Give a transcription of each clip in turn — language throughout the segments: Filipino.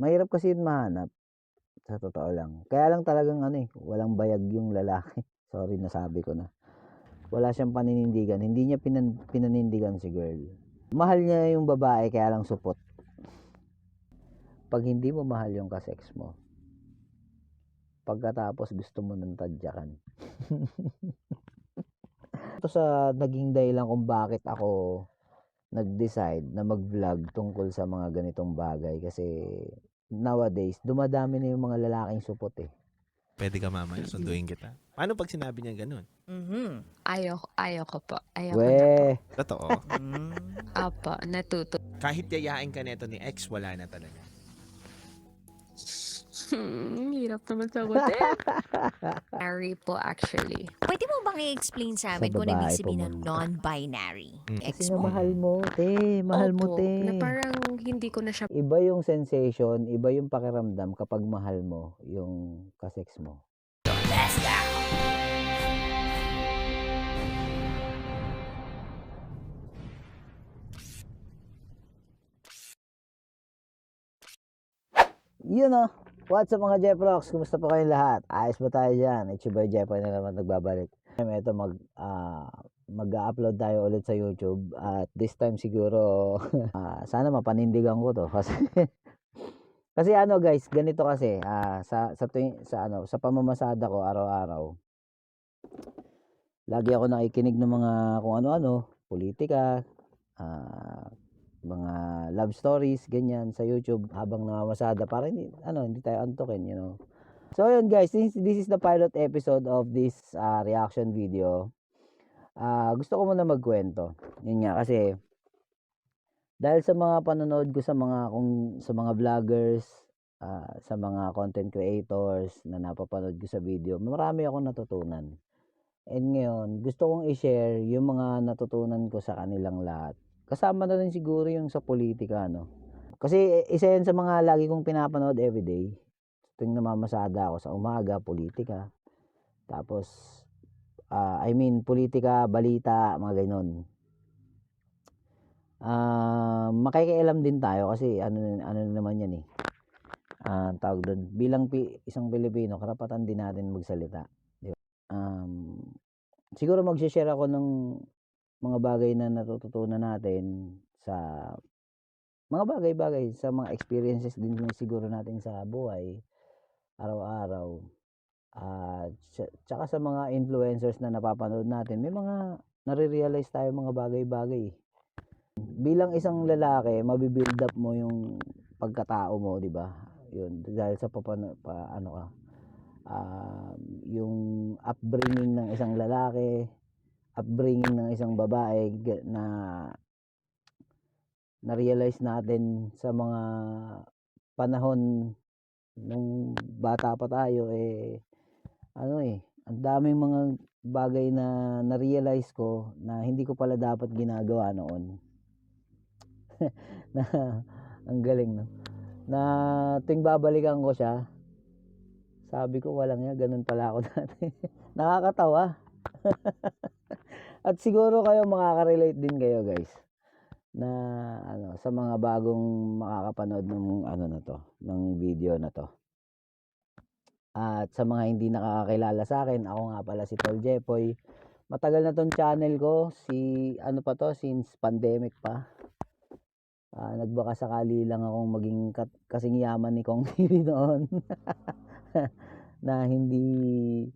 mahirap kasi yun mahanap, sa totoo lang. Kaya lang talagang walang bayag yung lalaki. Sorry, nasabi ko na. Wala siyang paninindigan, hindi niya pinanindigan si girl. Mahal niya yung babae kaya lang supot. 'Pag hindi mo mahal yung ka-sex mo, pagkatapos gusto mo ng tadyakan. Ito sa naging dahilan kung bakit ako nag-decide na mag-vlog tungkol sa mga ganitong bagay kasi nowadays dumadami na yung mga lalaking supot eh. Pwede ka mamaya, sunduin kita. Paano pag sinabi niya ganun? Ayaw ko po. Ayoko na po. Weh, Totoo. Opo, natuto. Kahit yayain ka neto ni ex, wala na talaga. Hirap naman sagutin. Harry po actually. Pwede mo bang i-explain sa sa amin kung ano babae ibig sabihin ng pumunta. non-binary? Kasi Ex nga mo? mahal mo, te. Mahal mo, Opo, na te. parang hindi ko na siya Iba yung sensation, iba yung pakiramdam kapag mahal mo yung ka-sex mo. Yun oh. What's up mga Jeprox? Kumusta po kayong lahat? Ayos ba tayo dyan? It's your boy Jepoy na naman nagbabalik. Ito mag-upload tayo ulit sa YouTube at this time siguro sana mapanindigan ko to kasi kasi guys, ganito kasi sa pamamasada ko araw-araw. Lagi ako nakikinig ng mga kung ano-ano, politika, mga love stories, ganyan sa YouTube habang namamasada para hindi tayo antukin, So ayun guys, this is the pilot episode of this reaction video. Gusto ko muna magkwento. Yun nga kasi dahil sa mga panonood ko sa mga vloggers, sa mga content creators na napapanood ko sa video, marami akong natutunan. And ngayon, gusto kong i-share yung mga natutunan ko sa kanilang lahat. Kasama na rin siguro yung sa politika, no? Kasi isa yan sa mga lagi kong pinapanood everyday. Tuwing namamasada ako sa umaga, politika. Tapos, politika, balita, mga gano'n. Makikialam din tayo kasi ano naman yan eh. Tawag doon, bilang isang Pilipino, karapatan din natin magsalita. Di ba? Siguro mag-share ako ng mga bagay na natututunan natin sa mga bagay-bagay, sa mga experiences din siguro natin sa buhay, araw-araw. At tsaka sa mga influencers na napapanood natin, may mga nare-realize tayo mga bagay-bagay. Bilang isang lalaki, mabibuild up mo yung pagkatao mo, di ba? Yun, dahil sa yung upbringing ng isang lalaki, upbringing ng isang babae na na-realize natin sa mga panahon nung bata pa tayo ang daming mga bagay na na-realize ko na hindi ko pala dapat ginagawa noon. Na ang galing, no? Na tuwing babalikan ko siya, sabi ko walang ya, ganun pala ako dati. Nakakatawa. At siguro kayo makaka-relate din kayo, guys, na sa mga bagong makakapanood ng video na to. At sa mga hindi nakakakilala sa akin, ako nga pala si Tol Jepoy. Matagal na tong channel ko, since pandemic pa. Nagbaka sakali lang akong maging kasing yaman ni Kong TV noon. na hindi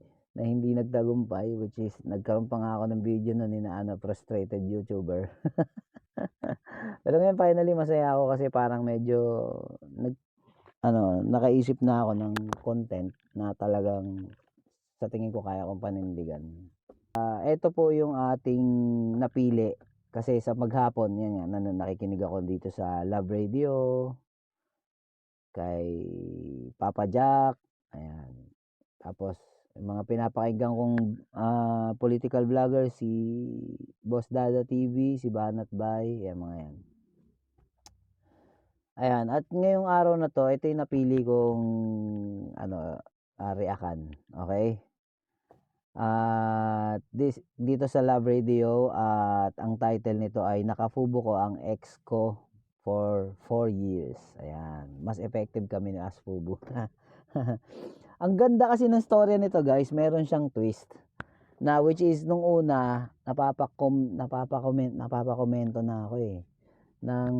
nagtagumpay, which is nagkaroon pa nga ako ng video noon na frustrated YouTuber. Pero ngayon finally masaya ako kasi parang medyo nakaisip na ako ng content na talagang sa tingin ko kaya kong panindigan. Ito po yung ating napili kasi sa maghapon yan nga nakikinig ako dito sa Love Radio kay Papa Jack, ayan. Tapos mga pinapakinggan kong political vlogger si Boss Dada TV, si Banat Bay, yan mga yan. Ayan, at ngayong araw na to, ito yung napili kong reaction, okay? At dito sa Love Radio at ang title nito ay Nakafubo ko ang ex ko for 4 years. Ayan. Mas effective kami ni Asfubu. Ang ganda kasi ng story nito, guys. Meron siyang twist. Na which is nung una, napapakomento na ako eh. Ng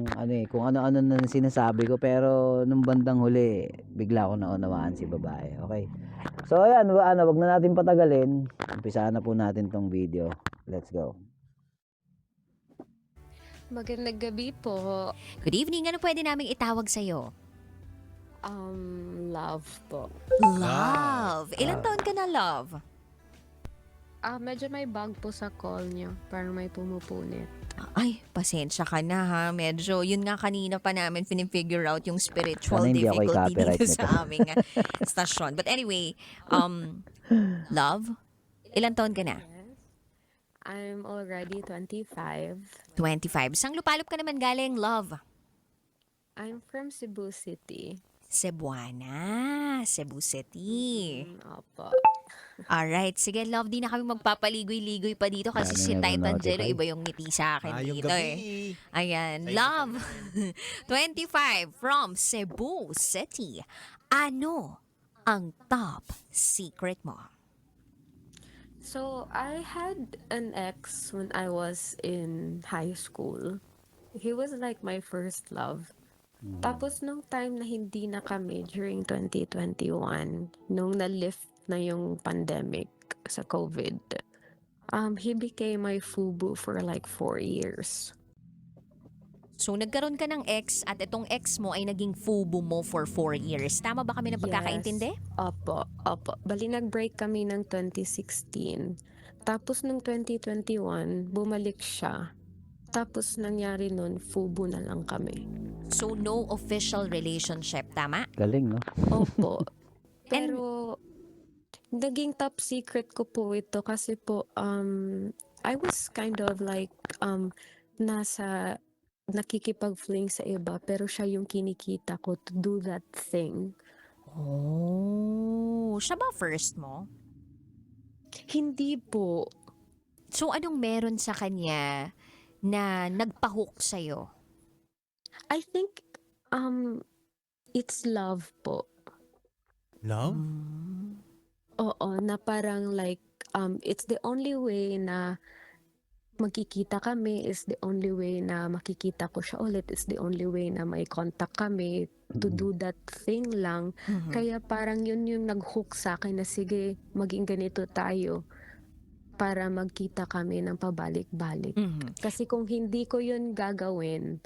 ano eh, kung ano-ano na sinasabi ko, pero nung bandang huli, bigla ko naunawaan si babae. Okay. So ayan, wag na natin patagalin. Umpisahan na po natin tong video. Let's go. Magandang gabi po. Good evening. Ano pwede naming itawag sa'yo? Love po. Love. Ilang taon ka na, Love? Medyo may bug po sa call niyo. Parang may pumupunit. Ay, pasensya ka na ha. Medyo, yun nga kanina pa namin pinifigure out yung spiritual Sana hindi ako difficulty i-copyright dito nito. sa aming stasyon. But anyway, Love, ilang taon ka na? Yes. I'm already 25. 25. Sang lupalop ka naman galing, Love? I'm from Cebu City. Cebuana, Cebu City. Opo. Alright, sige Love, di na kami magpapaligoy-ligoy pa dito kasi Sana si never Titan Jello notify. iba yung ngiti sa akin Ayong dito gabi. eh. Ayan, Sa iba Love, 25 from Cebu City. Ano ang top secret mo? So, I had an ex when I was in high school. He was like my first love. Tapos nung time na hindi na kami during 2021, nung na-lift na yung pandemic sa COVID, he became my FUBU for like 4 years. So, nagkaroon ka ng ex at itong ex mo ay naging FUBU mo for 4 years. Tama ba kami ng pagkakaintindi? Opo, opo. Bali nag-break kami ng 2016. Tapos nung 2021, bumalik siya. Tapos nangyari nun, FUBU na lang kami. So, no official relationship, tama? Galing, no? Opo. Pero naging top secret ko po ito kasi po I was kind of like nasa nakikipag-fling sa iba pero siya yung kinikita ko to do that thing. Oh, siya ba first mo? Hindi po. So, anong meron sa kanya na nagpa-hook sa'yo? I think it's love po. Love? Oo, na parang like it's the only way na magkikita kami, is the only way na makikita ko siya ulit, is the only way na may contact kami to do that thing lang. Kaya parang yun yung nag-hook sa akin na sige, maging ganito tayo para magkita kami ng pabalik-balik. Kasi kung hindi ko yun gagawin,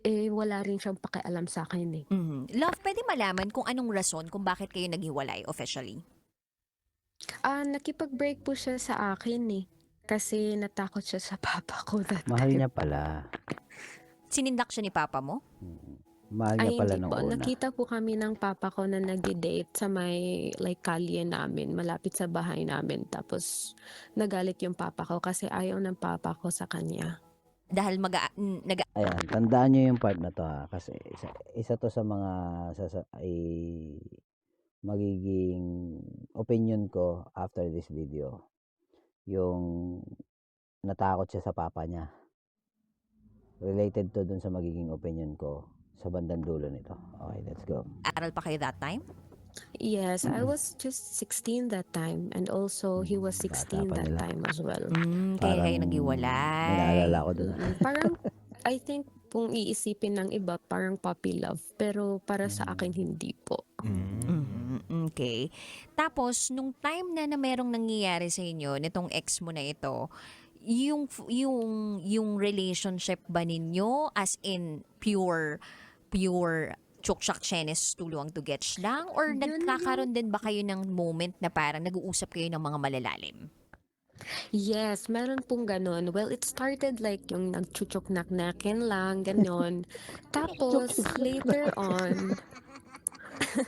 eh wala rin siyang pakialam sa akin eh. Love, pwede malaman kung anong rason kung bakit kayo naghiwalay officially? Nakipag-break po siya sa akin eh. Kasi natakot siya sa papa ko that Mahal time. niya pala. Sinindak siya ni papa mo? Mahal niya Ay, pala hindi nung po. una. Nakita po kami ng papa ko na nag-date sa may like kalye namin, malapit sa bahay namin. Tapos nagalit yung papa ko kasi ayaw ng papa ko sa kanya. Dahil Ayan, tandaan nyo yung part na to ha. Kasi isa to sa mga magiging opinion ko after this video. Yung natakot siya sa papa niya. Related to dun sa magiging opinion ko sa bandang dulo nito. Okay, let's go. aral pa kayo that time? Yes, I was just 16 that time and also he was Bata 16 pa that nila. time as well. Kaya kayo May naghiwalay. naalala ko dun. Parang I think kung iisipin ng iba parang puppy love pero para sa akin hindi po. Okay. Tapos, nung time na merong nangyayari sa inyo, nitong ex mo na ito, yung relationship ba ninyo as in pure chokshak chenes tuluang to getch lang? Or Yun nagkakaroon din ba kayo ng moment na parang nag-uusap kayo ng mga malalalim? Yes, meron pong ganun. Well, it started like yung nagchuchok-nak-nakin lang, ganon. Tapos, later on,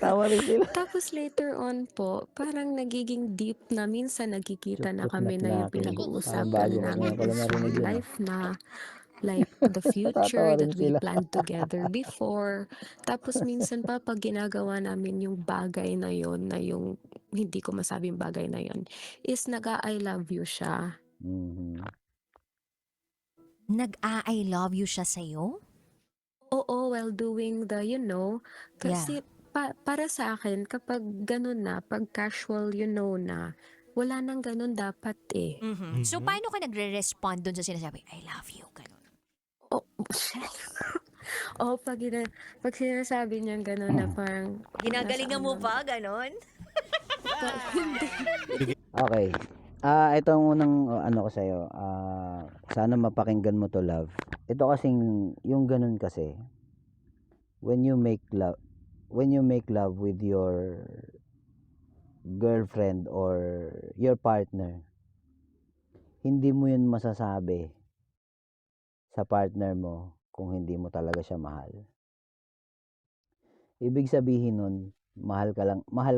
Tawa rin sila. tapos later on po, parang nagiging deep na minsan nagkikita na kami na yung Chuchok-nak-nakin. pinag-uusapan Parang bago ko namin ngayon pala is narinig my yun, life na like the future Tatawa rin that we sila. planned together before. Tapos minsan pa pag ginagawa namin yung bagay na yon, na yung hindi ko masabing bagay na yon, is nag-I love you siya. Mhm. Nag-I love you siya sa'yo? Oo, while doing the, Yeah. kasi para sa akin kapag gano'n na, 'pag casual, na, wala nang gano'n dapat, eh. So, Mhm. paano ka nagre-respond dun sa sinasabi, I love you, gano'n? O oo, 'pag sinasabi niyang gano'n na parang nasa Ginagalingan mo ano, pa, gano'n? hindi. Okay. Itong unang ano ko sa'yo, sana mapakinggan mo to, love. Ito kasing, yung ganun kasi, when you make love, with your girlfriend or your partner, hindi mo yun masasabi sa partner mo kung hindi mo talaga siya mahal. Ibig sabihin nun, mahal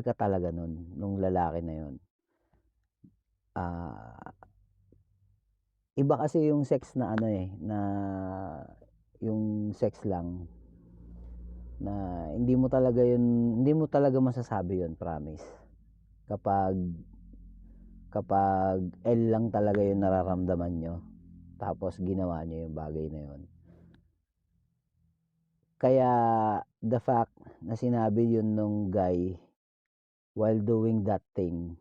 ka talaga nun, nung lalaki na yun. Ah, Iba kasi yung sex na ano eh, na yung sex lang na hindi mo talaga masasabi yun, promise. Kapag L lang talaga yung nararamdaman nyo, tapos ginawa nyo yung bagay na yun. Kaya the fact na sinabi yun nung guy while doing that thing,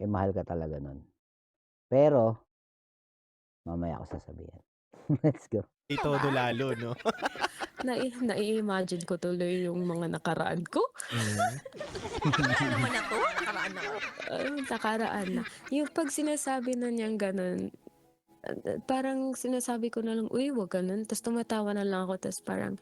mahal ka talaga nun. Pero mamaya ko sasabihin. Let's go. Todo lalo, no? Nai-imagine ko tuloy yung mga nakaraan ko. Mhm. Nakaraan naman na 'to, nakaraan na. Nakaraan na. Yung 'pag sinasabi na niyang gano'n, parang sinasabi ko na lang, "Uy, wag gano'n." Ta's tumatawa na lang ako ta's parang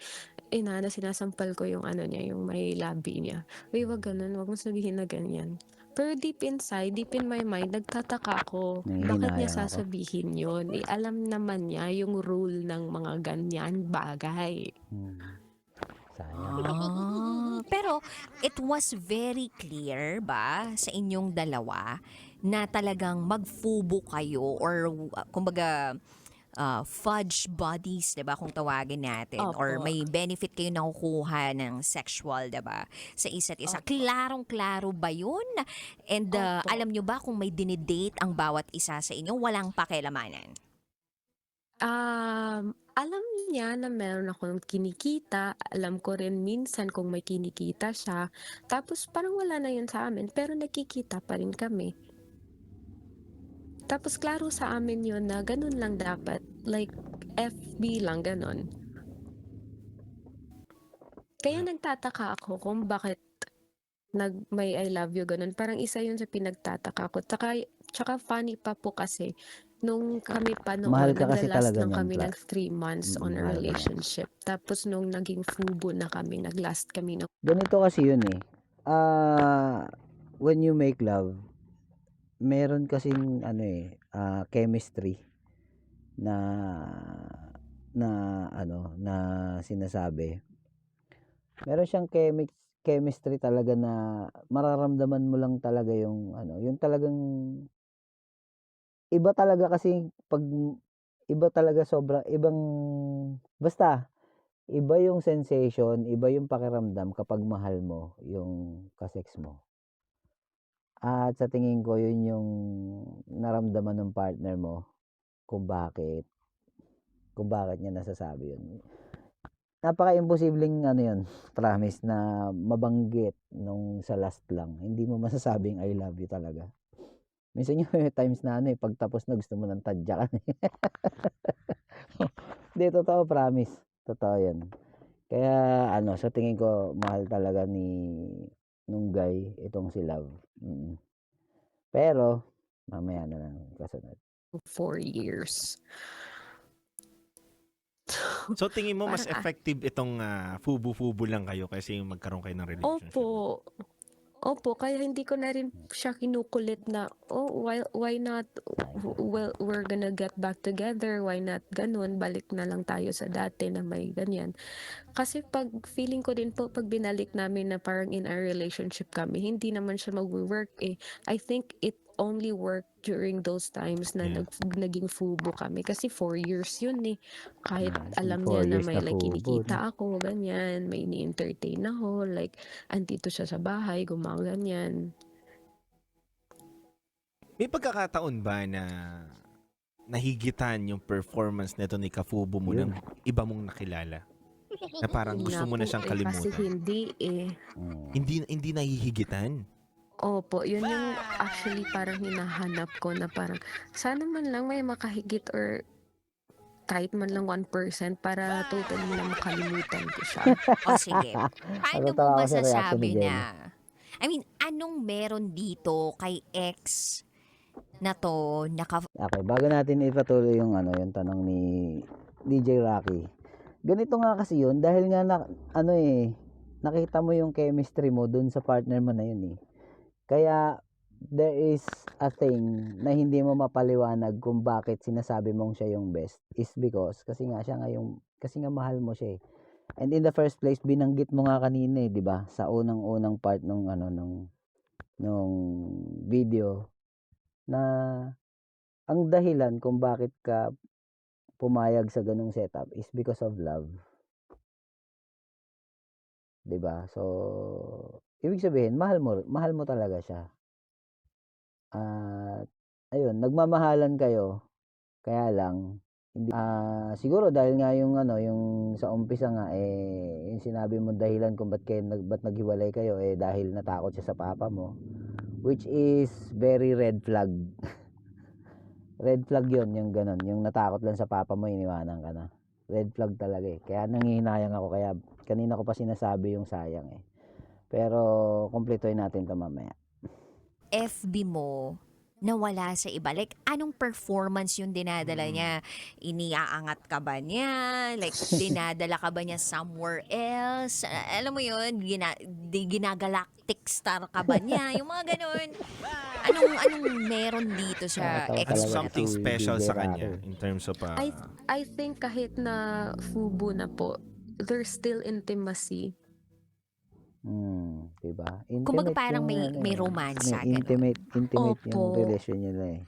sinasampal ko yung ano niya, yung may labi niya. "Uy, wag gano'n, wag mong sabihin na ganyan." Pero deep inside, deep in my mind, nagtataka ako, bakit niya Nanghihinayang ako. sasabihin yun? Alam naman niya yung rule ng mga ganyan bagay. Hmm, sayang. Pero it was very clear ba sa inyong dalawa na talagang magfubo kayo or kumbaga fudge buddies, 'di ba, kung tawagin natin, or Opo, may benefit kayo nakukuha ng sexual, 'di ba, sa isa't isa. opo, Klarong-klaro ba 'yun? And opo. alam nyo ba kung may dinidate ang bawat isa sa inyo? Walang pakialamanan. Alam niya na meron akong kinikita, alam ko rin minsan kung may kinikita siya, tapos parang wala na yun sa amin pero nagkikita pa rin kami. Tapos klaro sa amin yun na ganun lang dapat, like FB lang gano'n. Kaya nagtataka ako kung bakit may I love you gano'n, parang isa yun sa pinagtataka ko. Tsaka funny pa po kasi nung kami pa Mahal noon, ka kasi nagla-last talaga lang niyan, kami ng 3 months on a mahal ka niyan. relationship. Tapos nung naging FUBO na kami, nag-last kami ng Ganito kasi yun eh. When you make love, meron kasing ano eh, chemistry na na na sinasabi. Meron siyang chemistry talaga na mararamdaman mo lang talaga yung yung talagang iba talaga kasi pag iba talaga sobra ibang basta iba yung sensation, iba yung pakiramdam kapag mahal mo yung ka-sex mo. At sa tingin ko yun yung naramdaman ng partner mo kung bakit niya nasasabi yun. Napaka-imposibleng ano yun, promise na mabanggit nung sa last lang. Hindi mo masasabing I love you talaga. Minsan yung may times na pagtapos na gusto mo ng tadyakan eh. Hindi, totoo, promise. Totoo yan. Kaya sa tingin ko mahal talaga nung guy itong si Love. Pero mamaya na lang kasunod. 4 years. So tingin mo mas Parang, effective itong fubu-fubu lang kayo kaysa yung magkaroon kayo ng relationship? opo. Opo, kaya hindi ko na rin siya kinukulit na, "Oh, why not, well, we're gonna get back together, why not gano'n, balik na lang tayo sa dati na may ganyan." Kasi 'pag feeling ko din po 'pag binalik namin na parang in a relationship kami, hindi naman siya magwo-work, eh. I think it only worked during those times na Yeah. naging FUBO kami kasi 4 years yun, eh. Kahit alam niya 4 na years may na like fubo, no? kinikita ako, ganyan, may ini-entertain ako, like andito siya sa bahay, gumaganyan. May pagkakataon ba na nahigitan yung performance nito ni Kafubo mo Yun. ng iba mong nakilala? Na parang Yun gusto nga mo na po siyang eh, kasi kalimutan. hindi eh. Mm. Hindi nahihigitan. Opo, yun yung actually parang hinahanap ko na parang sana man lang may makahigit or kahit man lang 1% para totally na makalimutan ko siya. O sige, paano mo Natatawa ako sa reaction ni masasabi Jenny. na, I mean, anong meron dito kay ex na to, Okay, bago natin ipatuloy yung yung tanong ni DJ Rocky. Ganito nga kasi yun dahil nga nakita mo yung chemistry mo dun sa partner mo na yun eh. Kaya there is a thing na hindi mo mapaliwanag kung bakit sinasabi mong siya yung best is because kasi nga mahal mo siya eh. And in the first place binanggit mo nga kanina eh, 'di ba? Sa unang-unang part nung video na ang dahilan kung bakit ka pumayag sa ganung setup is because of love. 'Di ba? So, ibig sabihin, mahal mo talaga siya. At ayun, nagmamahalan kayo, kaya lang hindi siguro dahil nga yung sa umpisa nga yung sinabi mo dahilan kung ba't naghiwalay kayo dahil natakot siya sa papa mo, which is very red flag. Red flag 'yon, yung ganun, yung natakot lang sa papa mo, iniwanan ka na. Red flag talaga eh. Kaya nanghihinayang ako, kaya kanina ko pa sinasabi yung sayang eh. Pero kumpletuhin natin 'to mamaya. FB mo nawala sa iba? Like, anong performance yung dinadala niya? Iniaangat ka ba niya? Like, dinadala ka ba niya somewhere else? Alam mo yun, ginagalactic star ka ba niya? Yung mga ganun. Anong meron dito sa Nakakatawa ex Ano mo talaga na something to? si special DJ sa Rocky. kanya in terms of I think kahit na fubo na po, there's still intimacy. Diba? Kumbaga Intimate parang yung may may romansa, ganun. intimate yung Opo. relasyon nila eh.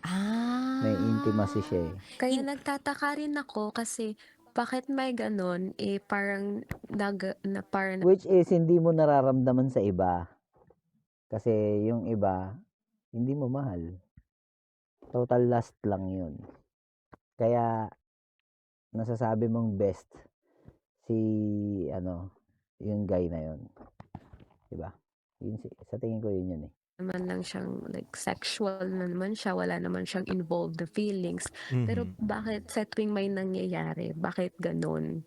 May intimacy Ah. siya eh. Kaya nagtataka rin ako kasi bakit may ganon eh parang parang Which is hindi mo nararamdaman sa iba. Kasi yung iba, hindi mo mahal. Total lust lang yun. Kaya nasasabi mong best si yung guy na yun. Diba? Sa tingin ko yun eh. naman lang siyang like sexual na naman siya, wala naman siyang involved na feelings. Pero bakit sa tuwing may nangyayari, bakit ganon?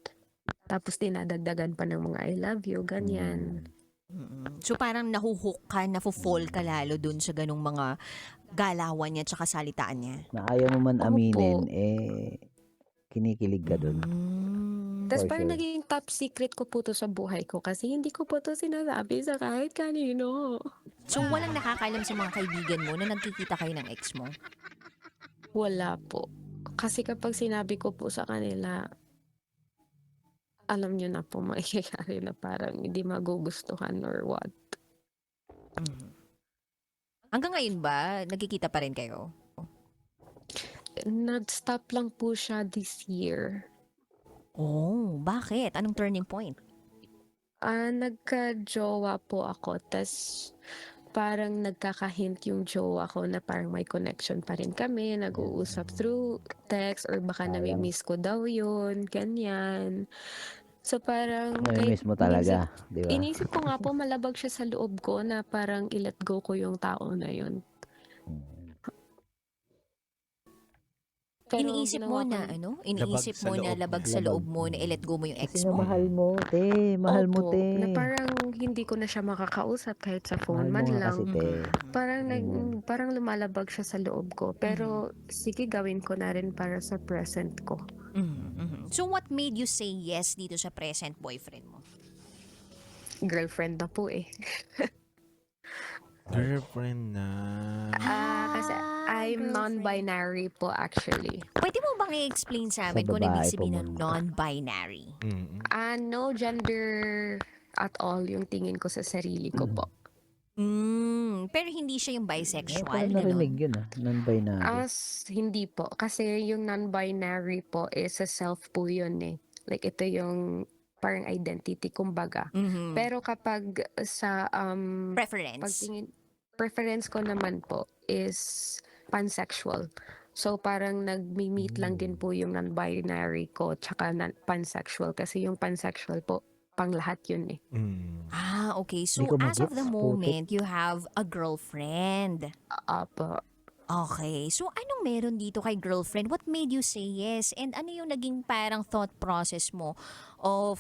Tapos dinadagdagan pa ng mga I love you, ganyan. So parang nahuhook ka, nafo-fall ka lalo dun sa ganung mga galawan niya tsaka salitaan niya. Na ayaw mo man Opo. aminin, kinikilig ka dun. Tapos For parang sure. naging top secret ko po to sa buhay ko kasi hindi ko po to sinasabi sa kahit kanino. So walang nakakaalam sa mga kaibigan mo na nagkikita kayo ng ex mo? Wala po. Kasi kapag sinabi ko po sa kanila, alam nyo na po mangyayari na parang hindi magugustuhan or what. Hanggang ngayon ba, nagkikita pa rin kayo? Nag-stop lang po siya this year. Oh, bakit? Anong turning point? Nagka-jowa po ako, tas parang nagkaka-hint yung jowa ko na parang may connection pa rin kami, nag-uusap through text or baka Sayang. nami-miss ko daw yun, ganyan. So parang Namimiss mo talaga, di ba? inisip ko nga po malabag siya sa loob ko na parang i-let go ko yung tao na yun. Pero Iniisip mo ginawa ko na Iniisip Labag sa mo na loob labag niya. sa loob mo na i-let go mo yung Kasi ex nga mo? mahal mo, te. Mahal mo, Opo, te. na parang hindi ko na siya makakausap kahit sa phone Mahal mo man nga lang. kasi, te. Parang lumalabag siya sa loob ko. Pero sige, gawin ko na rin para sa present ko. So what made you say yes dito sa present boyfriend mo? Girlfriend na po eh. girlfriend na. Kasi I'm girlfriend. non-binary po actually. Pwede mo bang i-explain sa amin Sa kung ano ibig babae sabihin ng pumunta. non-binary? No gender at all yung tingin ko sa sarili ko po. Pero hindi siya yung Ngayon ko bisexual, lang narinig gano'n? yun, non-binary. Hindi po. Kasi yung non-binary po is a self po yun eh. Like ito yung parang identity, kumbaga. Pero kapag sa Preference? preference ko naman po is pansexual. So parang nagmi-meet lang din po yung non-binary ko tsaka pansexual kasi yung pansexual po pang lahat yun eh. Mm. Okay. Hindi So ko as of magets, the putik. moment, you have a girlfriend. Apo. Okay. So anong meron dito kay girlfriend? What made you say yes? And ano yung naging parang thought process mo of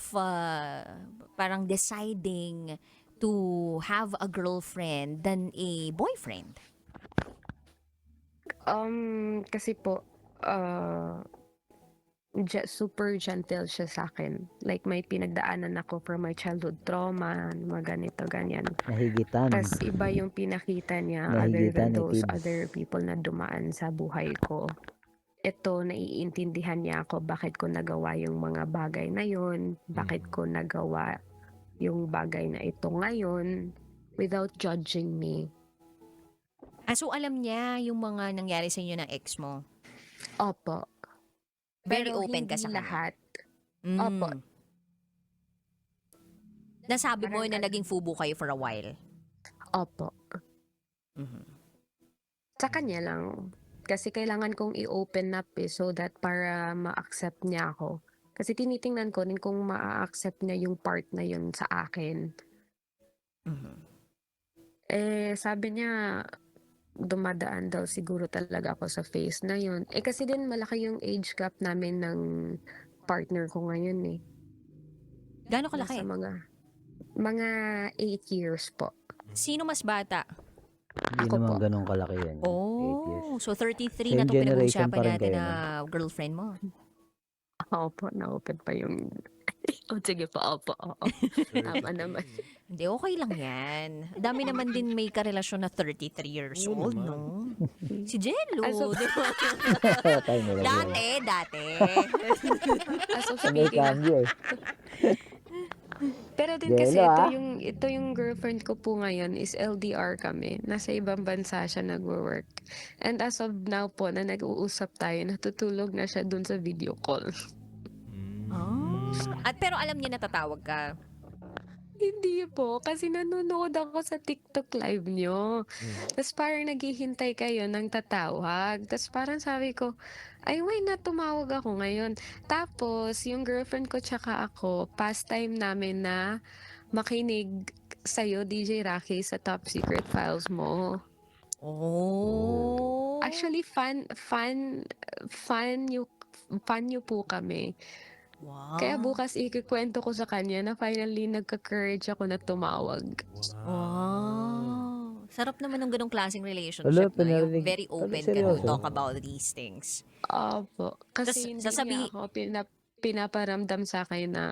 parang deciding to have a girlfriend than a boyfriend? Kasi po, super gentle siya sa akin. Like may pinagdaanan ako from my childhood trauma, mga ganito, ganyan. Nahigitan. Tapos iba yung pinakita niya other Nahigitan than ni those Tibbs. other people na dumaan sa buhay ko. Ito, naiintindihan niya ako bakit ko nagawa yung mga bagay na yun, bakit ko nagawa yung bagay na ito ngayon without judging me. So alam niya yung mga nangyari sa inyo ng ex mo? Opo. Very Pero open ka hindi sa kanya? lahat. Mm. Opo. Nasabi mo Parang na naging fubo kayo for a while? Opo. Mhm. Sa kanya lang. Kasi kailangan kong i-open up so that para ma-accept niya ako. Kasi tinitingnan ko din kung ma-accept niya yung part na yun sa akin. Mhm. Sabi niya, dumadaan daw siguro talaga ako sa phase na yun. Kasi din malaki yung age gap namin ng partner ko ngayon eh. Gaano Nasa kalaki? mga 8 years po. Sino mas bata? Hindi Ako naman po. ganun kalaki yan. 8 years. So 33 Same na itong generation pinag-uusapan pa rin natin kayo, na girlfriend mo. Opo, na-open pa yung... sige po, opo, oo. Tama naman. Hindi, okay lang yan. Dami naman din may karelasyon na 33 years Oo old, naman. no? Si Jello, So- di ba? Tayo nila. Dati. As of May speaking, cambio eh. pero din kasi Jello, ito yung girlfriend ko po ngayon is LDR kami. Nasa ibang bansa siya nagwo-work. And as of now po na nag-uusap tayo, natutulog na siya dun sa video call. Pero alam niya natatawag ka. Hindi po, kasi nanonood ako sa TikTok live nyo. Tapos parang naghihintay kayo ng tatawag. Tapos parang sabi ko, ay why na tumawag ako ngayon. Tapos yung girlfriend ko tsaka ako, pastime namin na makinig sa'yo, DJ Rocky, sa Top Secret Files mo. Oh. Actually, fan nyo po kami. Wow. Kaya bukas ikikwento ko sa kanya na finally nagka-courage ako na tumawag. Wow. Sarap naman ng ganong klaseng relationship, Wala, no? Yung pinarinig. very open ka to Seryoso? talk about these things. Opo. Tas Kasi hindi sasabi- niya ako pinaparamdam sa akin na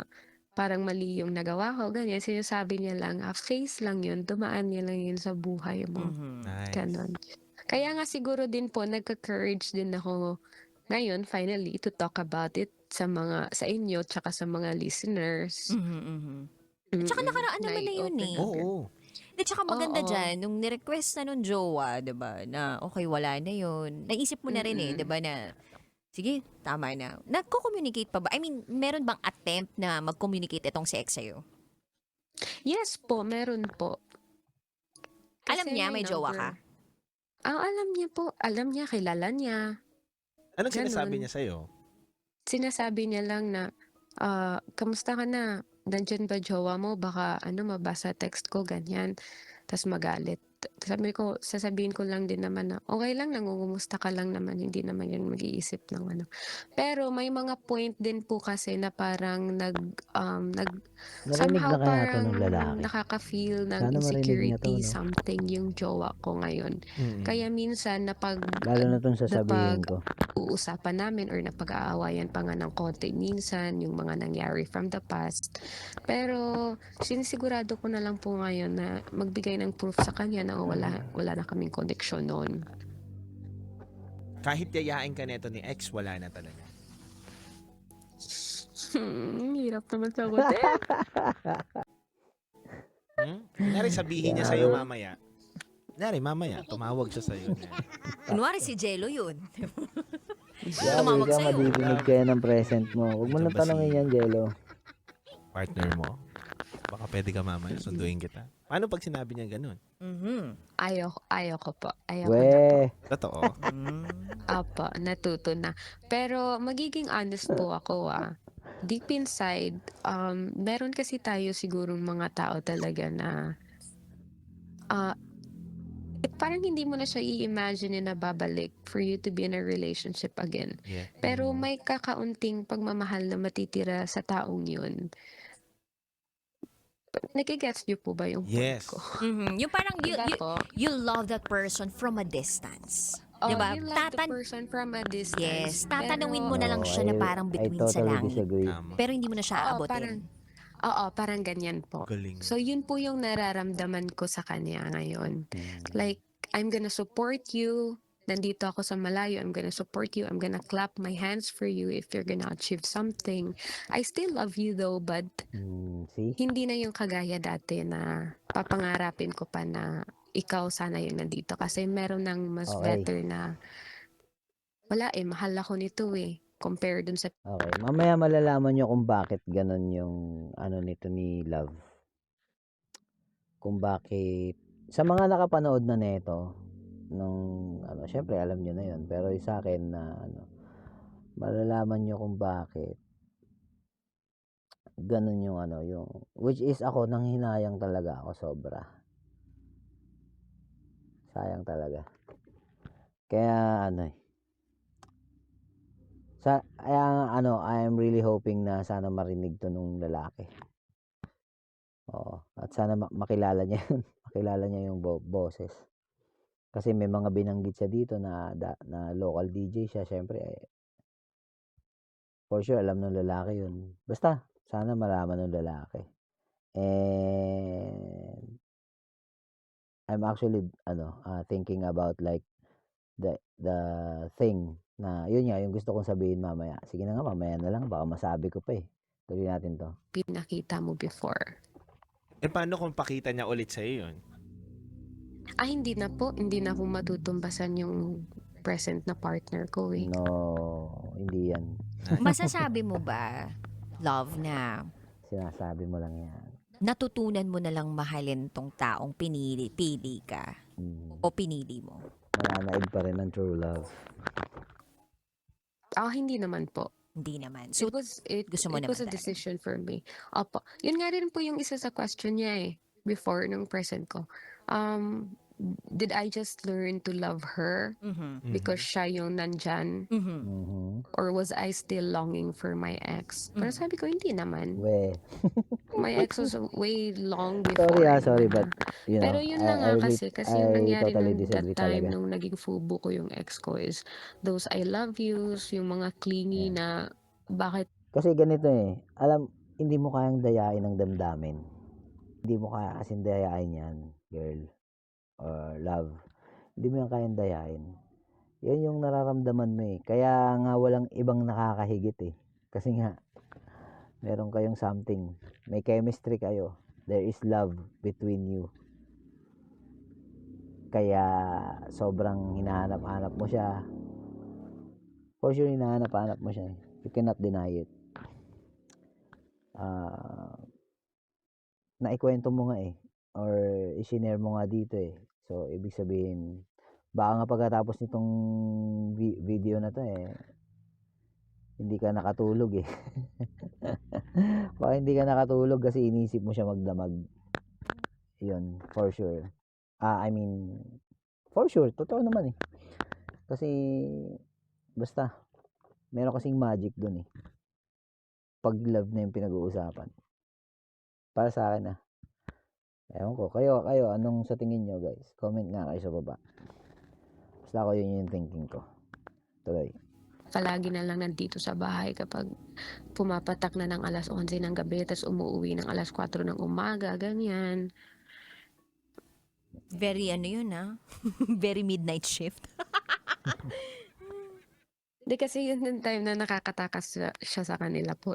parang mali yung nagawa ko. Ganyan. Sinasabi niya lang, phase lang yun. Dumaan niya lang yun sa buhay mo. Mhm. Nice. Ganon. Kaya nga siguro din po, nagka-courage din ako ngayon, finally, to talk about it sa inyo, tsaka sa mga listeners. Mhm, mhm. Tsaka nakaraan naman na yun eh. Oo. Di, tsaka maganda Oo. dyan, nung nirequest na nung jowa, diba, na okay, wala na yun. Naisip mo na rin eh, diba, na sige, tama na. Nagko-communicate pa ba? I mean, meron bang attempt na mag-communicate itong si ex sa'yo? Yes po, meron po. Alam Kasi niya may jowa ka? Alam niya po. Alam niya, kilala niya. Anong sinasabi Ganun. niya sa'yo? Sinasabi niya lang na, kamusta ka na? Nandyan ba jowa mo? Baka mabasa text ko, ganyan. Tapos magalit. Sasabihin ko lang din naman na, okay lang, nangungumusta ka lang naman, hindi naman yan mag-iisip ng ano. Pero may mga point din po kasi na parang Narinig somehow na kaya ito parang ng lalaki. nakaka-feel ng Sana marinig niya insecurity, to, no? something yung jowa ko ngayon. Kaya minsan Lalo na itong sasabihin ko. uusapan namin or napag-aawayan pa nga ng konti minsan yung mga nangyari from the past. Pero sinisigurado ko na lang po ngayon na magbigay ng proof sa kanya na wala na kaming connection noon. Kahit yayain ka neto ni ex, wala na talaga. Hirap naman sagutin. Kunyari sabihin niya sa'yo mamaya. Kunyari mamaya, tumawag siya sa'yo. Kunwari si Jello yun. Grabe Tumawag ka, sa'yo. madidinig kayo ng present mo. Huwag mo Ito nang ba si- tanongin yan, Jello. Partner mo. Baka Baka pwede ka mamaya, sunduin kita. Paano pag sinabi niya ganun? Ayoko po. Ayoko na po. We, Totoo. Apo, natuto na. Pero magiging honest po ako Deep inside, meron kasi tayo sigurong mga tao talaga na parang hindi mo na siya i-imagine na babalik for you to be in a relationship again. Yeah. Pero may kakaunting pagmamahal na matitira sa taong yun. Nagigets niyo po ba yung point Yes. ko? Yung parang Diba po? you love that person from a distance. Oh, Diba? you love the person from a distance. Yes, tatanungin mo na lang no, siya na parang I between sa totally langit. disagree. Tama. Pero hindi mo na siya Oo, aabotin. parang ganyan po. Galing. So, yun po yung nararamdaman ko sa kanya ngayon. Like, I'm gonna support you. Nandito ako sa malayo. I'm gonna support you. I'm gonna clap my hands for you if you're gonna achieve something. I still love you though, but See? hindi na yung kagaya dati na papangarapin ko pa na ikaw sana yung nandito. Kasi meron ng mas Okay. better na wala mahal ako nito compare dun sa Okay, mamaya malalaman nyo kung bakit ganun yung ano nito ni Love. Kung bakit sa mga nakapanood na neto nung ano, syempre alam nyo na yun. Pero sa akin na ano, malalaman nyo kung bakit ganun yung ano, yung which is ako nanghinayang talaga ako sobra. Sayang talaga. Kaya ano I am really hoping na sana marinig to nung lalaki. Oo. At sana makilala niya yun. Makilala niya yung boses. Kasi may mga binanggit siya dito na local DJ siya. Syempre, for sure, alam ng lalaki yun. Basta, sana malaman ng lalaki. And I'm actually thinking about like the thing na yun nga yung gusto kong sabihin mamaya. Sige na nga, mamaya na lang, baka masabi ko pa tuloy natin to. pinakita mo before. Paano kung pakita niya ulit sa'yo yun? Hindi na po. Hindi na po matutumbasan yung present na partner ko No, hindi yan. Masasabi mo ba, Love, na Sinasabi mo lang yan. natutunan mo na lang mahalin tong taong pili ka o pinili mo? Mananaig pa rin ang true love. Hindi naman po. Hindi naman. So, gusto mo it naman was a talaga. decision for me. Opo. Yun nga rin po yung isa sa question niya before nung present ko. Did I just learn to love her because siya yung nandyan? Or was I still longing for my ex? Pero sabi ko, hindi naman. We, My ex was way long before. sorry, naman but you know, Pero yun na nga kasi yung nangyari totally nung disagree that time talaga. nung naging fubo ko yung ex ko is those I love yous, yung mga clingy na bakit Kasi ganito alam, hindi mo kayang dayain ng damdamin. Hindi mo kaya kasing dayain yan, girl, or love. Hindi mo yan kayang dayain. Yan yung nararamdaman mo Kaya nga walang ibang nakakahigit Kasi nga, meron kayong something. May chemistry kayo. There is love between you. Kaya sobrang hinahanap-hanap mo siya. For sure, hinahanap-hanap mo siya You cannot deny it. Naikwento mo nga or isinare mo nga dito So, ibig sabihin, baka nga pagkatapos nitong video na to hindi ka nakatulog Baka hindi ka nakatulog kasi inisip mo siya magdamag. Yun, for sure. I mean, for sure, totoo naman Kasi, basta, meron kasing magic dun Pag love na yung pinag-uusapan. Para sa akin ewan ko, kayo, anong sa tingin nyo guys? Comment nga kayo sa baba. Basta ako yun yung thinking ko. Tuloy. palagi na lang nandito sa bahay kapag pumapatak na ng alas 11 ng gabi tapos umuwi ng alas 4 ng umaga, ganyan. Very yun Very midnight shift. Di kasi yun yung time na nakakatakas siya sa kanila po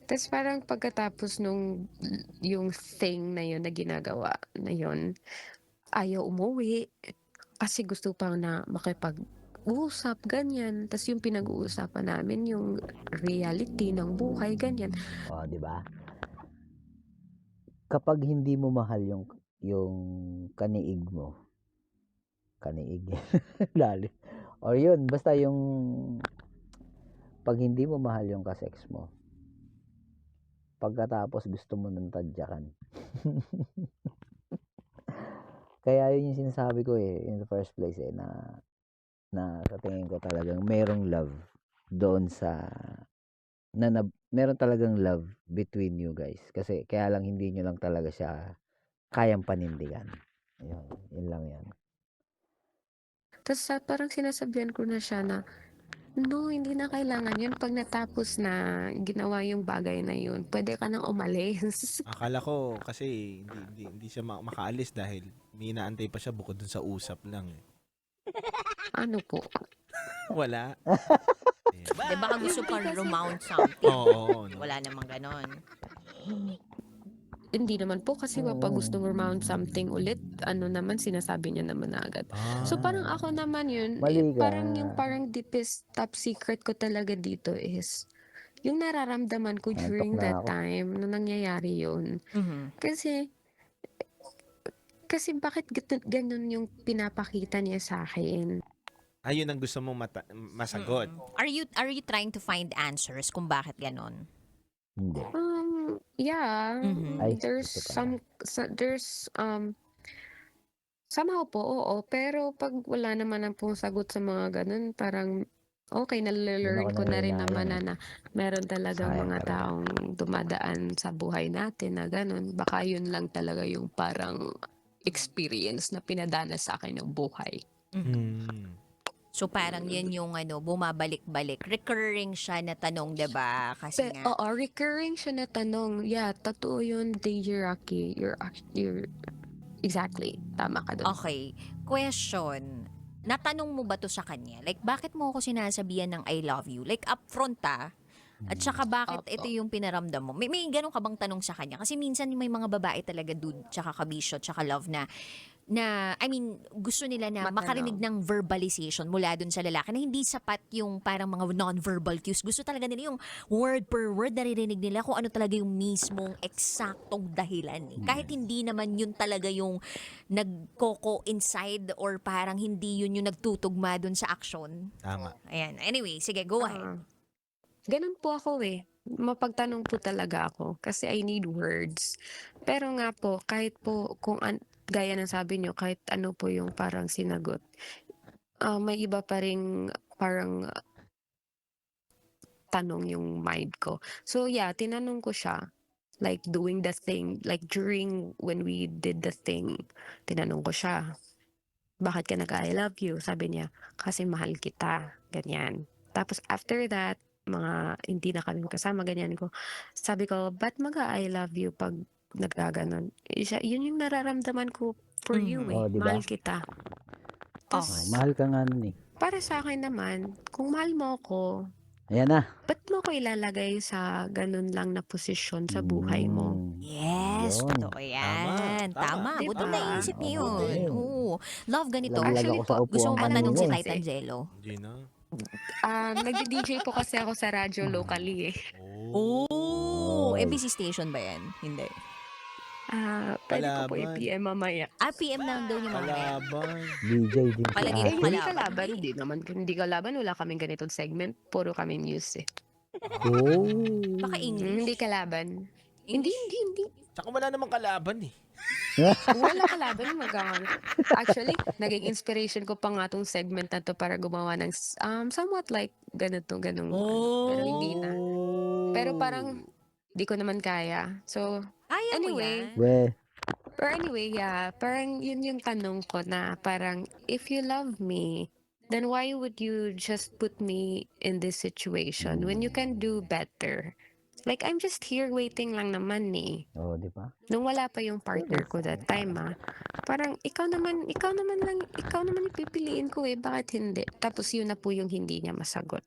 Tapos parang pagkatapos nung yung thing na yun na ginagawa na yun, ayaw umuwi kasi gusto pang na makipag-usap, ganyan. Tapos yung pinag-uusapan namin yung reality ng buhay, ganyan. Di ba? kapag hindi mo mahal yung kaniig mo, kaniig, lalim. Or yun, basta yung pag hindi mo mahal yung kasex mo, pagkatapos gusto mo ng tadyakan. Kaya yun yung sinasabi ko in the first place na sa tingin ko talagang merong love doon sa meron talagang love between you guys. Kasi kaya lang hindi nyo lang talaga siya kayang panindigan. Yun lang yan. Tapos parang sinasabihan ko na siya na, no, hindi na kailangan yun. Pag natapos na ginawa yung bagay na yun, pwede ka nang umalis. Akala ko kasi hindi siya makaalis dahil may inaantay pa siya bukod dun sa usap lang eh. Ano po? Wala. Di baka gusto Hindi pang kasi- remount something. Oo, no. Wala namang ganon. Hindi naman po kasi pag gusto mo mount something ulit, ano naman, sinasabi niya naman na agad. So parang ako naman yun, Mali ka. parang deepest top secret ko talaga dito is yung nararamdaman ko Antok during na that ako. time nung nangyayari yun. Mhm. Kasi bakit ganun yung pinapakita niya sa akin? Ayun ang gusto mo masagot. Are you trying to find answers kung bakit ganon? Hindi. Yeah, Mhm. Ay, there's ito pala. there's somehow po, oo. Pero pag wala naman ang pong sagot sa mga ganun, parang okay, Doon nalalearn ako ko na rin naman nanghihinayang na meron talagang Sayang mga talaga. taong dumadaan sa buhay natin na ganun. Baka yun lang talaga yung parang experience na pinadana sa akin ng buhay. Hmm. So parang yan yung bumabalik-balik. Recurring siya na tanong, 'di ba? Kasi nga Oo, recurring siya na tanong. Yeah, totoo yun, DJ Rocky. You're exactly. Tama ka doon. okay, question. Natanong mo ba to sa kanya? Like, bakit mo ako sinasabihan ng I love you? Like, upfront At saka bakit Opo. ito yung pinaramdam mo? May ganun ka bang tanong sa kanya? Kasi minsan may mga babae talaga dude, tsaka kabisyo, tsaka love I mean, gusto nila na Matanong. makarinig ng verbalization mula dun sa lalaki na hindi sapat yung parang mga non-verbal cues. Gusto talaga nila yung word per word naririnig nila kung ano talaga yung mismong eksaktong dahilan. Kahit hindi naman yun talaga yung nagko-coincide or parang hindi yun yung nagtutugma dun sa action. Tama. Ayan. Anyway, sige, go ahead. Ganun po ako eh. Mapagtanong po talaga ako kasi I need words. Pero nga po, kahit po gaya ng sabi nyo, kahit ano po yung parang sinagot, may iba pa ring parang tanong yung mind ko. So yeah, tinanong ko siya, like doing the thing, like during when we did the thing, tinanong ko siya, bakit ka nag-I love you? Sabi niya, kasi mahal kita. Ganyan. Tapos after that, mga hindi na kami kasama, ganyan ko. Sabi ko, ba't mag-I love you pag nagaganon? Yun yung nararamdaman ko for you Mhm. eh. Oh, di ba? Mahal kita. Tapos, Oh, mahal ka nga nun eh. para sa akin naman, kung mahal mo ako, Ayan na. ba't mo ko ilalagay sa ganun lang na posisyon sa buhay mo? Yes, Yun. totoo yan. Tama. Tama. Buti Diba? naisip niyo Mabuti. yun. Oo. Love, ganito. Laglag Actually ako sa po, upuan Gusto mo alam matanong mo si kanina po eh. Titan kasi, Jello? Hindi na. nagdi-DJ po kasi ako sa radyo locally eh. Oh, Ay. MBC station ba yan? Hindi. Pwede ko po Kalaban. i-PM mamaya. PM na lang daw niya mamaya. Kalaban. DJ din si Palagi Eh, mo Ate. hindi kalaban. kalaban. Hindi kalaban. Wala kaming ganitong segment. Puro kami news eh. Oh. Baka English. Hindi kalaban. Hindi. Tsaka wala namang kalaban eh. Wala kalaban. Actually, naging inspiration ko pa nga tong segment na to para gumawa ng somewhat like ganong. Pero hindi na. Pero parang di ko naman kaya. So, Kaya mo anyway. yan. We. Or anyway, yeah, parang yun yung tanong ko na parang, if you love me, then why would you just put me in this situation when you can do better? Like, I'm just here waiting lang naman eh. Oh, di ba? Nung wala pa yung partner ko that time parang ikaw naman ipipiliin ko eh, bakit hindi? Tapos yun na po yung hindi niya masagot.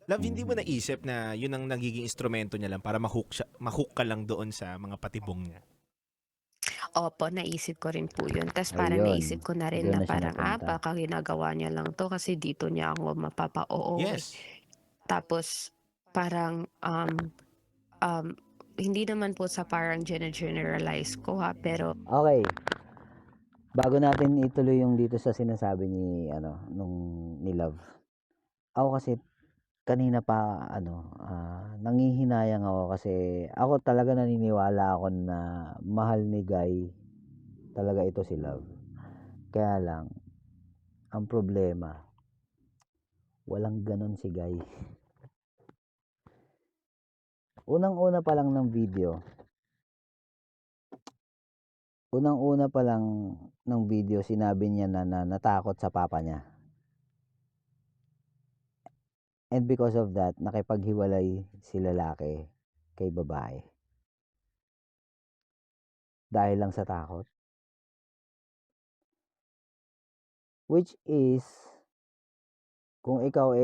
Love, hindi mo naisip na yun ang nagiging instrumento niya lang para mahook ka lang doon sa mga patibong niya? Opo, naisip ko rin po yun. Tapos parang Ayun. naisip ko na rin Doon na na siya parang, napunta. baka ginagawa niya lang to kasi dito niya ako mapapa-oo. Yes. Tapos, parang, hindi naman po sa parang generalize ko ha, pero Okay, bago natin ituloy yung dito sa sinasabi ni ni Love. Ako kasi kanina pa nangihinayang ako kasi ako talaga naniniwala ako na mahal ni Guy talaga ito si Love. Kaya lang ang problema, walang ganon si Guy. Unang-una pa lang ng video, unang-una pa lang ng video sinabi niya na natakot sa papa niya. And because of that, nakipaghiwalay si lalaki kay babae. Dahil lang sa takot. Which is, kung ikaw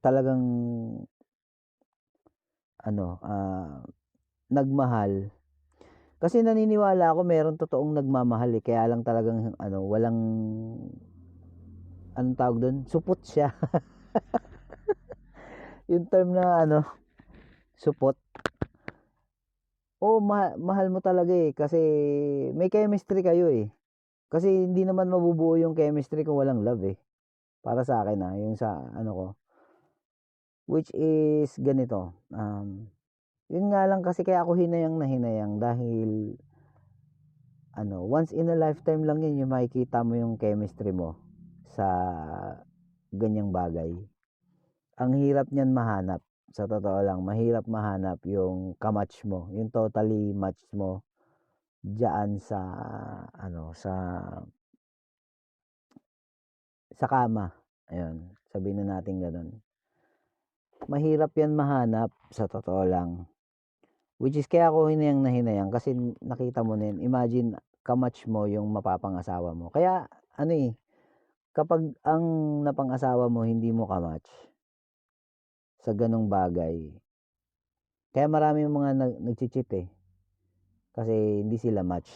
talagang nagmahal. Kasi naniniwala ako meron totoong nagmamahal kaya lang talagang walang anong tawag doon? Supot siya. Yung term na supot. Oo, mahal mo talaga kasi may chemistry kayo Kasi hindi naman mabubuo yung chemistry kung walang love Para sa akin yung sa ko. Which is ganito. Yun nga lang kasi kaya ako hinayang na hinayang dahil once in a lifetime lang yun yung makikita mo yung chemistry mo sa ganyang bagay. Ang hirap niyan mahanap. Sa totoo lang, mahirap mahanap yung kamatch mo, yung totally match mo diyan sa sa kama. Ayun, sabihin na natin ganoon. Mahirap yan mahanap sa totoo lang. Which is kaya ako hinayang na hinayang kasi nakita mo na yun. Imagine kamatch mo yung mapapangasawa mo. Kaya kapag ang napangasawa mo hindi mo kamatch sa ganong bagay. Kaya marami yung mga nagchi-cheat kasi hindi sila match.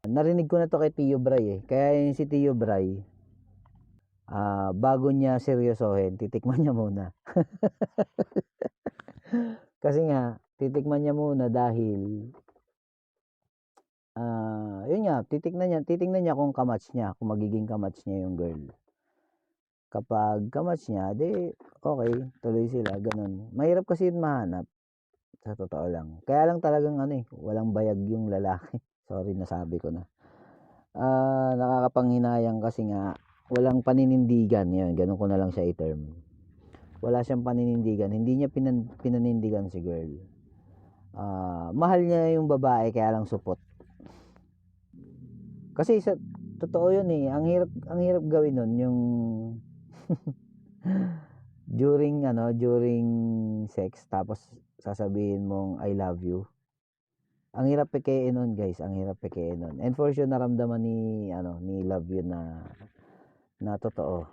Narinig ko na to kay Tio Bray Kaya yung si Tio Bray, bago niya seryosohin, titikman niya muna. Kasi nga, titikman niya muna dahil yun nga, titingnan niya kung kamatch niya, kung magiging kamatch niya yung girl. Kapag kamatch niya, okay, tuloy sila, ganun. Mahirap kasi yun mahanap, sa totoo lang. Kaya lang talagang walang bayag yung lalaki. Sorry, nasabi ko na. Nakakapanghinayang kasi nga, walang paninindigan. Yun, ganun ko na lang siya i-term. Wala siyang paninindigan. Hindi niya pinanindigan si girl. Mahal niya yung babae, kaya lang supot. Kasi sa totoo yun ang hirap gawin nun yung during sex tapos sasabihin mong I love you. Ang hirap pekein nun, guys, ang hirap pekein nun. And for sure naramdaman ni Love yun na totoo.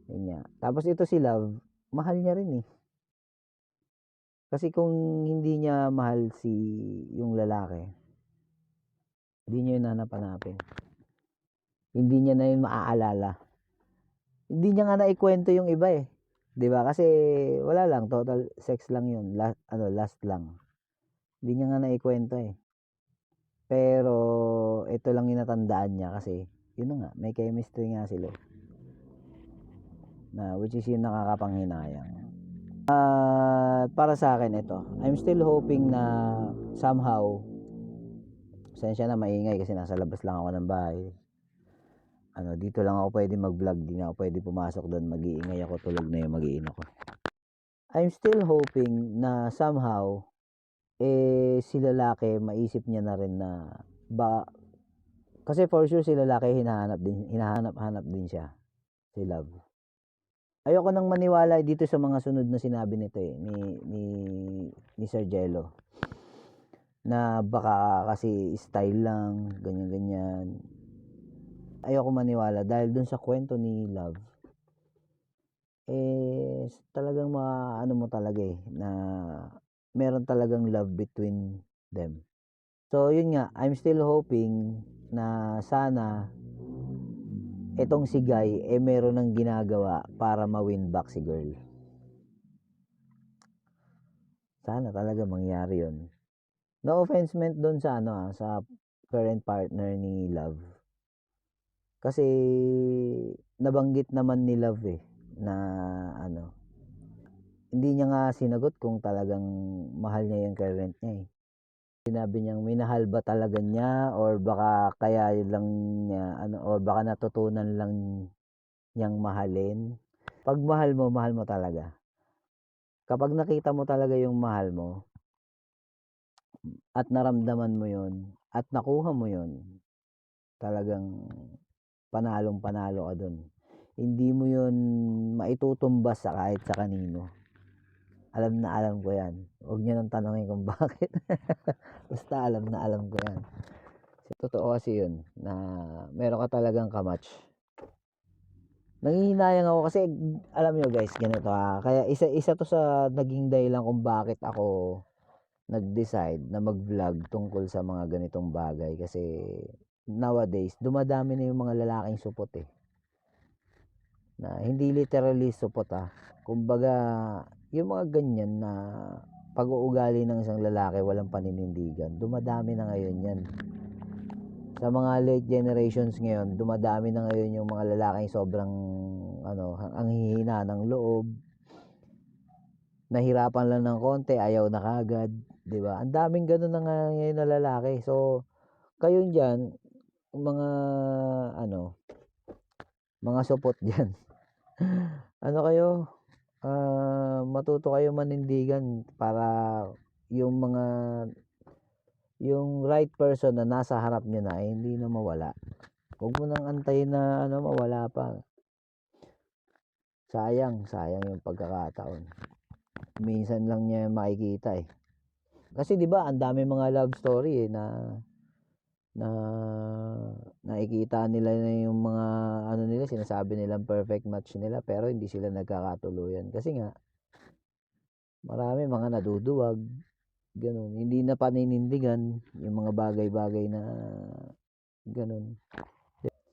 Yun nga. Tapos ito si Love, mahal niya rin Kasi kung hindi niya mahal yung lalaki, hindi niya yun hanap-hanapin. Hindi niya na yun maaalala. Hindi niya nga naikwento yung iba 'Di ba? Kasi wala lang, total sex lang yun. Last lang. Hindi niya nga naikwento Pero ito lang yung natandaan niya kasi yun na nga, may chemistry nga sila na which is yung nakakapanghinayang. Para sa akin ito, I'm still hoping na somehow, pasensya na maingay kasi nasa labas lang ako ng bahay. Dito lang ako pwede mag-vlog, di na ako pwede pumasok doon, mag-iingay ako, tulog na yung mag-iino ko. I'm still hoping na somehow si lalaki maisip niya na rin na kasi for sure si lalaki hinahanap din siya, si Love. Ayoko nang maniwala dito sa mga sunod na sinabi nito ni Sir Jello. Na baka kasi style lang, ganyan. Ayoko maniwala dahil dun sa kwento ni Love. Talagang mo talaga na meron talagang love between them. So yun nga, I'm still hoping na sana etong si Guy meron ng ginagawa para ma-win back si girl. Sana talaga mangyari yun. No offense meant doon sa sa current partner ni Love. Kasi nabanggit naman ni Love na hindi niya nga sinagot kung talagang mahal niya yung current niya. Sinabi niyang minahal ba talaga niya or baka kaya lang niya or baka natutunan lang niyang mahalin. Pag mahal mo talaga. Kapag nakita mo talaga yung mahal mo at naramdaman mo yun at nakuha mo yun, talagang panalong-panalo ka dun. Hindi mo yun maitutumbas sa kahit sa kanino. Alam na alam ko yan. Huwag niyo nang tanongin kung bakit. Basta alam na alam ko yan. Totoo kasi yun na meron ka talagang kamatch. Nanghihinayang ako kasi alam nyo guys, ganito kaya isa to sa naging dahilan kung bakit ako nag-decide na mag-vlog tungkol sa mga ganitong bagay kasi nowadays dumadami na yung mga lalaking supot na hindi literally supot kumbaga yung mga ganyan na pag-uugali ng isang lalaki walang paninindigan dumadami na ngayon yan sa mga late generations ngayon dumadami na ngayon yung mga lalaking sobrang ang hihina ng loob nahirapan lang ng konti ayaw na kagad, 'di ba? Ang daming ganoon na ngayon na lalaki. So, kayo diyan, mga mga supot diyan. Kayo, matuto kayo manindigan para yung yung right person na nasa harap niyo na hindi na mawala. Huwag mo nang antayin na mawala pa. Sayang yung pagkakataon. Minsan lang niya makikita kasi 'di ba ang dami mga love story na nakikita nila na yung mga nila sinasabi nilang perfect match nila pero hindi sila nagkakatuluyan kasi nga marami mga naduduwag ganun hindi na paninindigan yung mga bagay-bagay na ganun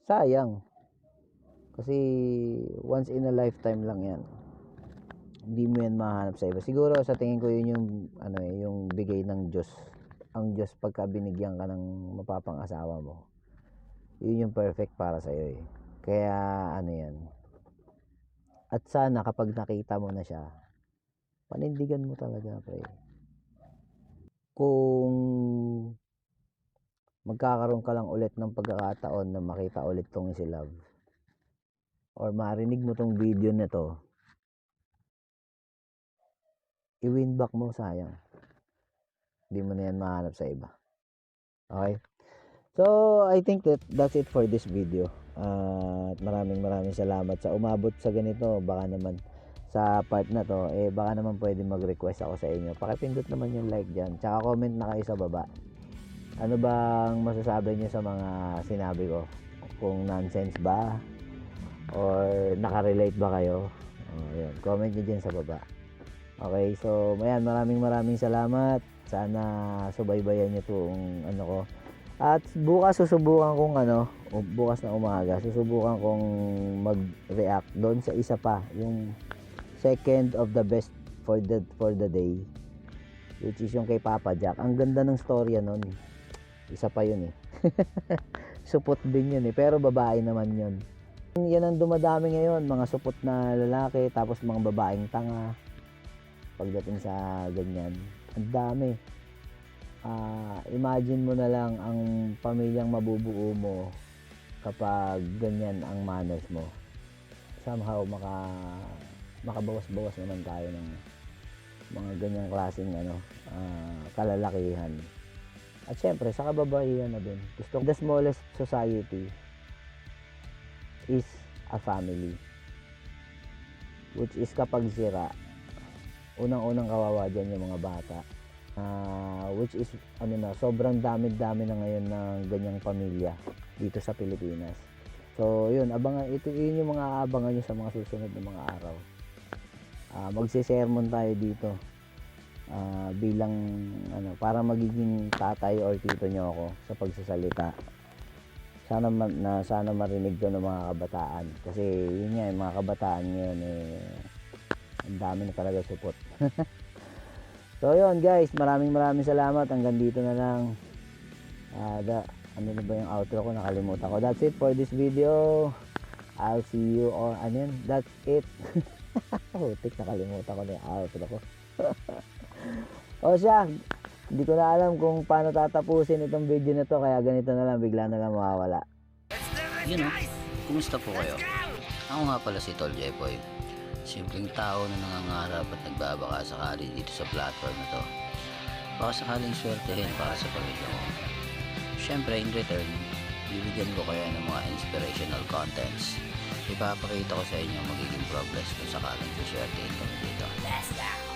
sayang kasi once in a lifetime lang yan hindi mo yan mahanap sa iba siguro sa tingin ko yun yung yung bigay ng Diyos ang Diyos pagka binigyan ka ng mapapang-asawa mo yun yung perfect para sa iyo kaya yan at sana kapag nakita mo na siya panindigan mo talaga pre kung magkakaroon ka lang ulit ng pagkakataon na makita ulit tong si Love or marinig mo tong video na to i-win back mo sayang hindi mo na yan mahanap sa iba okay so I think that's it for this video at maraming salamat sa umabot sa ganito baka naman sa part na to baka naman pwede mag-request ako sa inyo pakipindot naman yung like dyan tsaka comment na kayo sa baba ano bang masasabi nyo sa mga sinabi ko kung nonsense ba or nakarelate ba kayo yun, comment nyo dyan sa baba okay so ayan maraming salamat sana subaybayan nyo itong ko at bukas susubukan kong bukas na umaga susubukan kong mag-react doon sa isa pa yung second of the best for the day which is yung kay Papa Jack ang ganda ng storya nun isa pa yun supot din yun pero babae naman yun yan ang dumadami ngayon mga supot na lalaki tapos mga babaeng tanga pagdating sa ganyan ang dami imagine mo na lang ang pamilyang mabubuo mo kapag ganyan ang manners mo somehow makabawas-bawas naman tayo ng mga ganyang klaseng kalalakihan at syempre sa kababaihan na din gusto the smallest society is a family which is kapag sira unang-unang kawawa dyan yung mga bata which is sobrang dami-dami na ngayon ng ganyang pamilya dito sa Pilipinas so yun yun yung mga aabangan nyo sa mga susunod na mga araw magsisermon tayo dito bilang para magiging tatay or tito nyo ako sa pagsasalita sana marinig ko ng mga kabataan kasi yun nga yung mga kabataan ngayon ang dami na talaga support So yun guys, maraming salamat. Hanggang dito na lang. Ano na ba yung outro ko? Nakalimutan ko. That's it for this video. I'll see you on, ano yun? That's it. Hutik, nakalimutan ko na yung outro ko. O siya, hindi ko na alam kung paano tatapusin itong video na to, kaya ganito na lang, bigla na lang mawawala. Yun o, kumusta po kayo? Ako nga pala si Tol Jepoy. Simpleng tao na nangangarap at nagbabaka sakali dito sa platform na to. Baka sakaling swertehin para sa pamilya ko. Siyempre, in return, bibigyan ko kayo ng mga inspirational contents. Ipapakita ko sa inyo ang magiging progress kung sakaling swertehin kami dito. Let's go!